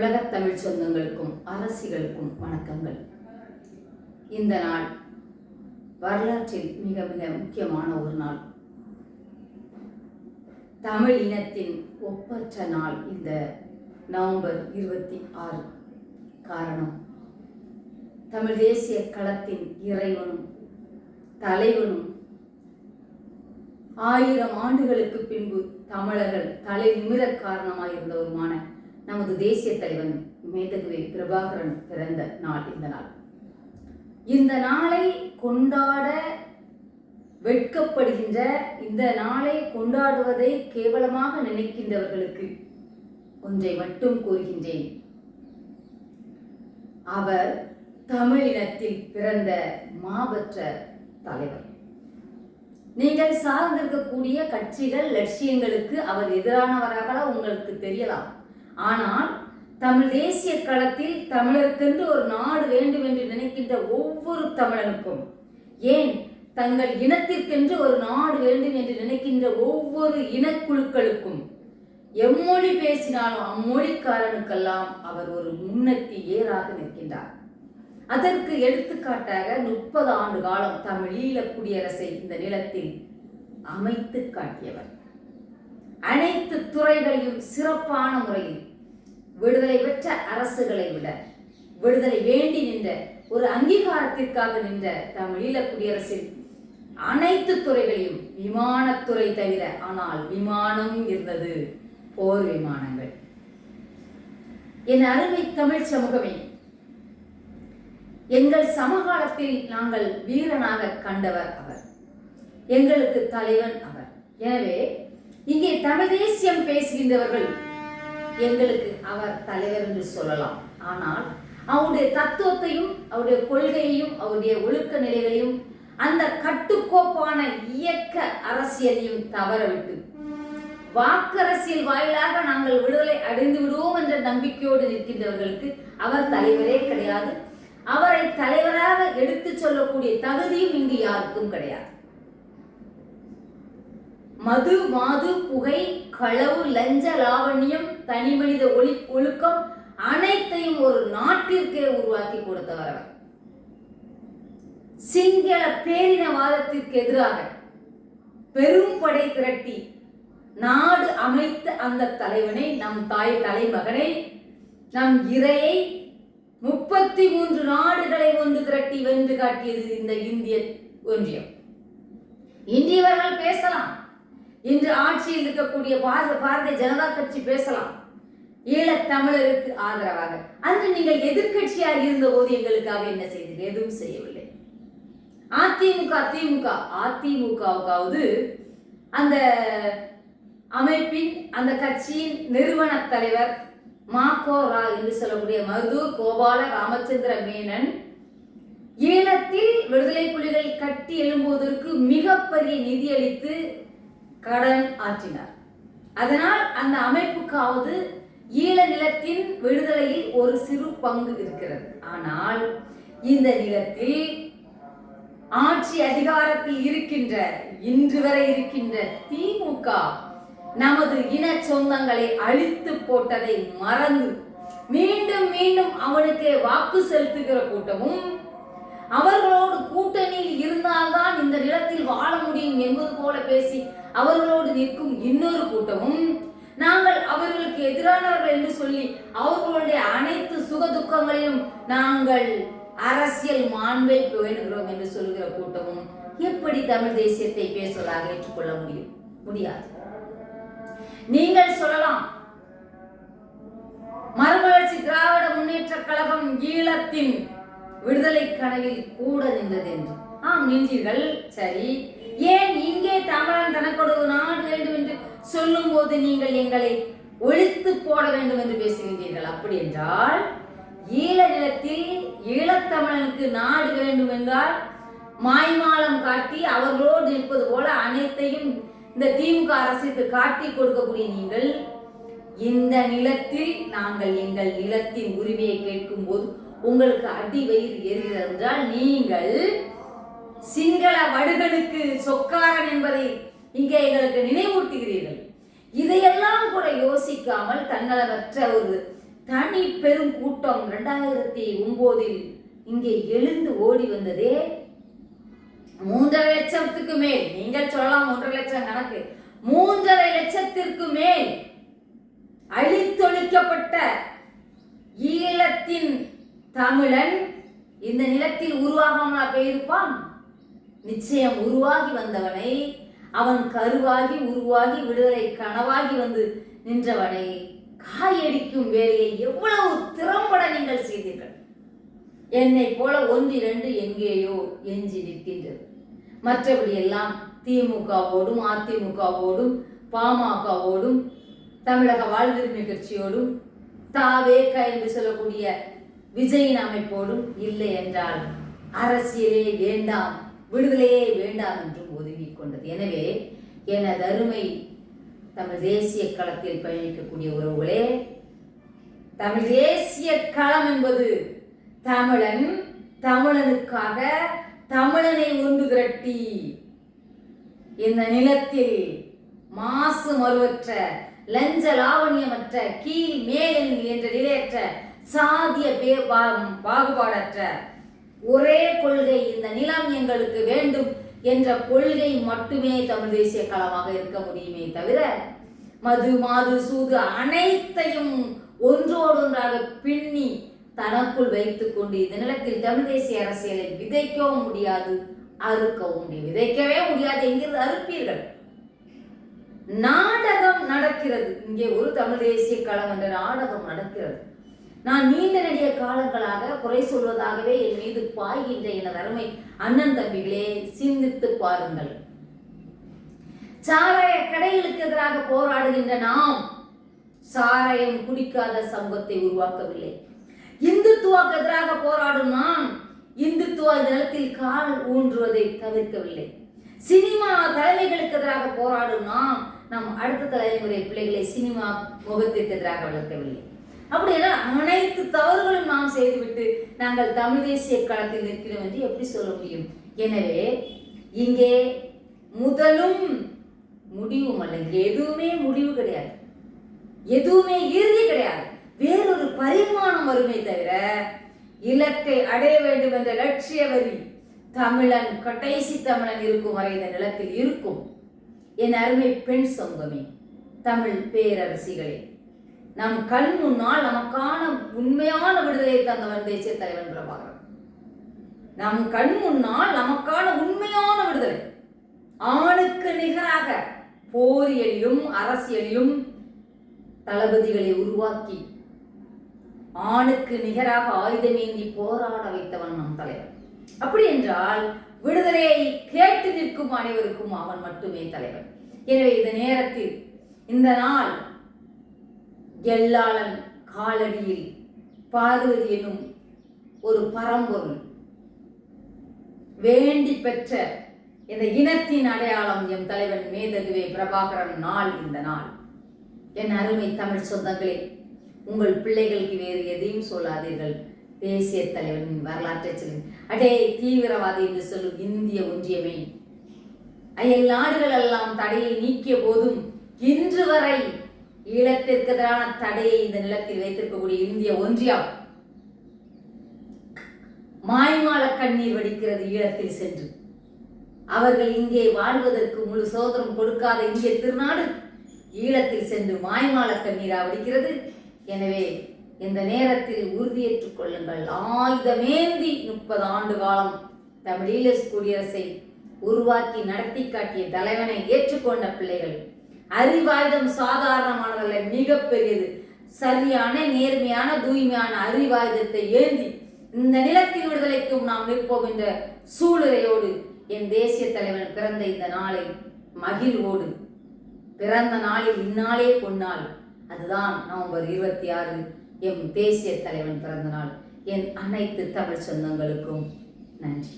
உலகத் தமிழ் சொந்தங்களுக்கும் அரசிகளுக்கும் வணக்கங்கள். இந்த நாள் வரலாற்றில் மிக மிக முக்கியமான ஒரு நாள். தமிழ் இனத்தின் ஒப்பற்ற நாள் இந்த நவம்பர் 26. காரணம், தமிழ் தேசிய களத்தின் இறைவனும் தலைவனும் 1000 ஆண்டுகளுக்கு பின்பு தமிழர்கள் தலை நிமிர காரணமாயிருந்தவருமான நமது தேசிய தலைவன் மேதகுவே பிரபாகரன் பிறந்த நாள் இந்த நாள். இந்த நாளை கொண்டாட வெட்கப்படுகின்ற, இந்த நாளை கொண்டாடுவதை கேவலமாக நினைக்கின்றவர்களுக்கு ஒன்றை மட்டும் கூறுகின்றேன். அவர் தமிழினத்தில் பிறந்த மாபெற்ற தலைவர். நீங்கள் சார்ந்திருக்கக்கூடிய கட்சிகள் லட்சியங்களுக்கு அவர் எதிரானவராக உங்களுக்கு தெரியலாம். ஆனால் தமிழ் தேசிய களத்தில் தமிழருக்கென்று ஒரு நாடு வேண்டும் என்று நினைக்கின்ற ஒவ்வொரு தமிழனுக்கும், ஏன் தங்கள் இனத்திற்கென்று ஒரு நாடு வேண்டும் என்று நினைக்கின்ற ஒவ்வொரு இனக்குழுக்களுக்கும், எம்மொழி பேசினாலும் அம்மொழிக்காரனுக்கெல்லாம் அவர் ஒரு முன்னெட்டி ஏறாக நிற்கின்றார். அதற்கு எடுத்துக்காட்டாக 30 ஆண்டு காலம் தமிழீழ குடியரசை இந்த நிலத்தில் அமைத்து காட்டியவர். அனைத்து துறைகளையும் சிறப்பான முறையில் விடுதலை பெற்ற அரசுகளை விட விடுதலை வேண்டி நின்ற, ஒரு அங்கீகாரத்திற்காக நின்ற தமிழீழ குடியரசில் அனைத்து துறைகளையும், விமானத்துறை தவிர, ஆனால் விமானம் இருந்தது, போர் விமானங்கள். என் அருமை தமிழ் சமூகமே, எங்கள் சமகாலத்தில் நாங்கள் வீரனாக கண்டவர் அவர், எங்களுக்கு தலைவன் அவர். எனவே இங்கே தமிழ் தேசியம் பேசுகின்றவர்கள் எங்களுக்கு அவர் தலைவர் என்று சொல்லலாம். ஆனால் அவருடைய தத்துவத்தையும், அவருடைய கொள்கையையும், அவருடைய ஒழுக்க நிலைகளையும், அந்த கட்டுக்கோப்பான இயக்க அரசியலையும் தவறவிட்டு வாக்கரசியல் வாயிலாக நாங்கள் விடுதலை அடைந்து விடுவோம் என்ற நம்பிக்கையோடு நிற்கின்றவர்களுக்கு அவர் தலைவரே கிடையாது. அவரை தலைவராக எடுத்து சொல்லக்கூடிய தகுதியும் இங்கு யாருக்கும் கிடையாது. மது, மாது, புகை, களவு, லஞ்ச லாவண்யம், தனி மனித ஒழுக்கம் அனைத்தையும் ஒரு நாட்டிற்கே உருவாக்கி கொடுத்தவர் அவர். சிங்கள பேரினவாதத்திற்கு எதிராக பெரும் படை திரட்டி நாடு அமைத்த அந்த தலைவனை, நம் தாய் தலைமகனை, நம் இறையை 33 நாடுகளை ஒன்று திரட்டி வென்று காட்டியது இந்த இந்திய ஒன்றியம். இந்தியவர்கள் பேசலாம், இன்று ஆட்சியில் இருக்கக்கூடிய பாரதிய ஜனதா கட்சி பேசலாம் ஈழத் தமிழருக்கு ஆதரவாக. அன்று நீங்கள் எதிர்கட்சியாக இருந்த போது எங்களுக்காக என்ன செய்தீர்கள்? எதுவும் செய்யவில்லை. அதிமுகவுக்காவது அந்த அமைப்பின், அந்த கட்சியின் நிறுவன தலைவர் மாகோரா என்று சொல்லக்கூடிய மருதூர் கோபால ராமச்சந்திர மேனன் ஈழத்தில் விடுதலை புலிகள் கட்டி எழும்புவதற்கு மிகப்பெரிய நிதியளித்து கடன் ஆற்றினார். அதனால் அந்த அமைப்புக்காவது ஈழ நிலத்தின் விடுதலையில் ஒரு சிறு பங்கு இருக்கிறது. ஆனால் இந்த நிலத்தில் ஆட்சி அதிகாரத்தில் இருக்கின்ற, இன்று வரை இருக்கின்ற திமுக நமது இன சொந்தங்களை அழித்து போட்டதை மறந்து மீண்டும் மீண்டும் அவனுக்கே வாக்கு செலுத்துகிற கூட்டமும், அவர்களோடு கூட்டணியில் இருந்தால்தான் இந்த நிலத்தில் வாழ முடியும் என்பது போல பேசி அவர்களோடு நிற்கும் இன்னொரு கூட்டமும், நாங்கள் அவர்களுக்கு எதிரானவர்கள் என்று சொல்லி அவர்களுடைய அனைத்து சுகதுக்கங்களையும் நாங்கள் அரசியல் மாண்பை பேணுகிறோம் என்று சொல்கிற கூட்டமும் எப்படி தமிழ் தேசியத்தை பேசுவதாக ஏற்றுக்கொள்ள முடியாது. நீங்கள் சொல்லலாம், மறுமலர்ச்சி திராவிட முன்னேற்ற கழகம் ஈழத்தின் விடுதலை கனவில் கூட நின்றது என்று. ஆம், நின்றீர்கள், சரி. ஏன் இங்கே தமிழன் தனக்கொரு நாடு வேண்டும் என்று சொல்லும் போது நீங்கள் எங்களை ஒழித்து போட வேண்டும் என்று பேசுகின்றீர்கள்? அப்படி என்றால் ஈழ நிலத்தில் ஈழத்தமிழனுக்கு நாடு வேண்டும் என்றால் மாய்மாலம் காட்டி அவர்களோடு நிற்பது போல அனைத்தையும் இந்த திமுக அரசுக்கு காட்டி கொடுக்கக்கூடிய நீங்கள், இந்த நிலத்தில் நாங்கள் எங்கள் நிலத்தின் உரிமையை கேட்கும் போது உங்களுக்கு அடி வயிறு எரிகிறது என்றால் நீங்கள் சிங்கள வடுகனுக்கு சொக்காரன் என்பதை இங்கே எங்களுக்கு நினைவூட்டுகிறீர்கள். இதையெல்லாம் கூட யோசிக்காமல் தன்னலமற்ற ஒரு தனி பெரும் கூட்டம் 2009 இங்கே எழுந்து ஓடி வந்ததே 3.5 லட்சத்துக்கு மேல். நீங்கள் சொல்லலாம் 3.5 லட்சம் கணக்கு, 3.5 லட்சத்திற்கு மேல் அழித்தொழிக்கப்பட்ட ஈழத்தின் தமிழன் இந்த நிலத்தில் உருவாகாமல் போயிருப்பான். நிச்சயம் உருவாகி வந்தவனை, அவன் கருவாகி உருவாகி விடுதலை கனவாகி வந்து நின்றவனை காயடிக்கும் வேலையை எவ்வளவு திறம்பட நீங்கள் செய்தீர்கள். என்னை போல 1-2 எங்கேயோ எஞ்சி நிற்கின்றது. மற்றபடி எல்லாம் திமுகவோடும் அதிமுகவோடும் பாமகவோடும் தமிழக வாழ்வுரிமை கட்சியோடும் தாவேக என்று சொல்லக்கூடிய விஜயின் அமைப்போடும் இல்லை என்றால் அரசியலே வேண்டாம், விடுதலையே வேண்டாம் என்றும் ஒதுங்கிக் கொண்டது. எனவே எனது அருமை தமிழ் தேசிய களத்தில் பயணிக்கக்கூடிய உறவுகளே, தமிழ் தேசிய களம் என்பது தமிழன் தமிழனுக்காக தமிழனை ஒன்று திரட்டி இந்த நிலத்தில் மாசு மறுவற்ற லஞ்ச லாவண்யமற்ற கீழ் மேல் என்ற நிலையற்ற சாதிய பாகுபாடற்ற ஒரே கொள்கை, இந்த நிலம் எங்களுக்கு வேண்டும் என்ற கொள்கை மட்டுமே தமிழ் தேசிய களமாக இருக்க முடியுமே தவிர மது மாது சூது அனைத்தையும் ஒன்றோடொன்றாக பின்னி தனக்குள் வைத்துக் கொண்டு இந்த நிலத்தில் தமிழ் தேசிய அரசியலை விதைக்கவும் முடியாது, அறுக்கவும் முடியாது. விதைக்கவே முடியாது, எங்கிருந்து அறுப்பீர்கள்? நாடகம் நடக்கிறது இங்கே. ஒரு தமிழ் தேசிய களம் என்ற நாடகம் நடக்கிறது. நான் நீண்ட நெடிய காலங்களாக குறை சொல்வதாகவே என் மீது பாய்கின்ற எனது அருமை அண்ணன் தம்பிகளே, சிந்தித்து பாருங்கள். சாராய கடைகளுக்கு எதிராக போராடுகின்ற நாம் சாராயம் குடிக்காத சமூகத்தை உருவாக்கவில்லை. இந்துத்துவாக்கு எதிராக போராடும் நாம் இந்துத்துவ நிலத்தில் கால் ஊன்றுவதை தவிர்க்கவில்லை. சினிமா தலைமைகளுக்கு எதிராக போராடும் நாம் நம் அடுத்த தலைமுறை பிள்ளைகளை சினிமா முகத்திற்கு எதிராக வளர்க்கவில்லை. அப்படின்னா அனைத்து தவறுகளும் நாம் செய்துவிட்டு நாங்கள் தமிழ் தேசிய களத்தில் நிற்கிறோம் என்று எப்படி சொல்ல முடியும்? எனவே இங்கே முதலும் முடிவும் அல்ல, இங்கே எதுவுமே முடிவு கிடையாது, எதுவுமே இறுதி கிடையாது. வேறொரு பரிமாணம் வருமே தவிர இலக்கை அடைய வேண்டும் என்ற லட்சிய வரி தமிழன் கடைசி தமிழன் இருக்கும் வரை இந்த நிலத்தில் இருக்கும். என் அருமை பெண் சமூகமே, தமிழ் பேரரசிகளே, நம் கண் முன்னால் நமக்கான உண்மையான விடுதலை தந்தவன் தேசிய தலைவன் பிரபாகரன். நம் கண் முன்னால் நமக்கான உண்மையான விடுதலை, ஆணுக்கு நிகராக போரியலிலும் அரசியலிலும் தளபதிகளை உருவாக்கி ஆணுக்கு நிகராக ஆயுதமேந்தி போராட வைத்தவன் நம் தலைவன். அப்படி என்றால் விடுதலையை கேட்டு நிற்கும் அனைவருக்கும் அவன் மட்டுமே தலைவன். எனவே இந்த நேரத்தில் இந்த நாள் எல்லாளன் காலடியில் பார்வதி எனும் ஒரு பரம்பொருள் வேண்டி பெற்ற இந்த இனத்தின் அடையாளம் எம் தலைவன் மேதகுவே பிரபாகரன் நாள் இந்த நாள். என் அருமை தமிழ் சொந்தங்களே, உங்கள் பிள்ளைகளுக்கு வேறு எதையும் சொல்லாதீர்கள். தேசிய தலைவனின் வரலாற்றை சொல்லி அடே தீவிரவாதி என்று சொல்லும் இந்திய ஒன்றியமே, அயல் நாடுகள் எல்லாம் தடையை நீக்கிய போதும் இன்று வரை ஈழத்திற்கு எதிரான தடையை இந்த நிலத்தில் வைத்திருக்கக்கூடிய இந்திய ஒன்றியம் மாய்மால கண்ணீர் வடிக்கிறது. ஈழத்தில் சென்று அவர்கள் இங்கே வாழ்வதற்கு முழு சுதந்திரம் கொடுக்காத இந்திய திருநாடு ஈழத்தில் சென்று மாய்மால கண்ணீரா வடிக்கிறது. எனவே இந்த நேரத்தில் உறுதியேற்றுக் கொள்ளுங்கள். ஆயுதமேந்தி 30 ஆண்டு காலம் தமிழீழ குடியரசை உருவாக்கி நடத்தி காட்டிய தலைவனை ஏற்றுக்கொண்ட பிள்ளைகள், அறிவாயுதம் சாதாரணமானதல்ல, மிகப்பெரியது. சரியான நேர்மையான தூய்மையான அறிவாயுதத்தை ஏந்தி இந்த நிலத்தின் விடுதலைக்கும் நாம் நிற்போம் என்ற சூளுரையோடு என் தேசிய தலைவன் பிறந்த இந்த நாளை மகிழ்வோடு, பிறந்த நாளில் இந்நாளே பொன்னாள், அதுதான் நவம்பர் 26 எம் தேசிய தலைவன் பிறந்த நாள். என் அனைத்து தமிழ் சொந்தங்களுக்கும் நன்றி.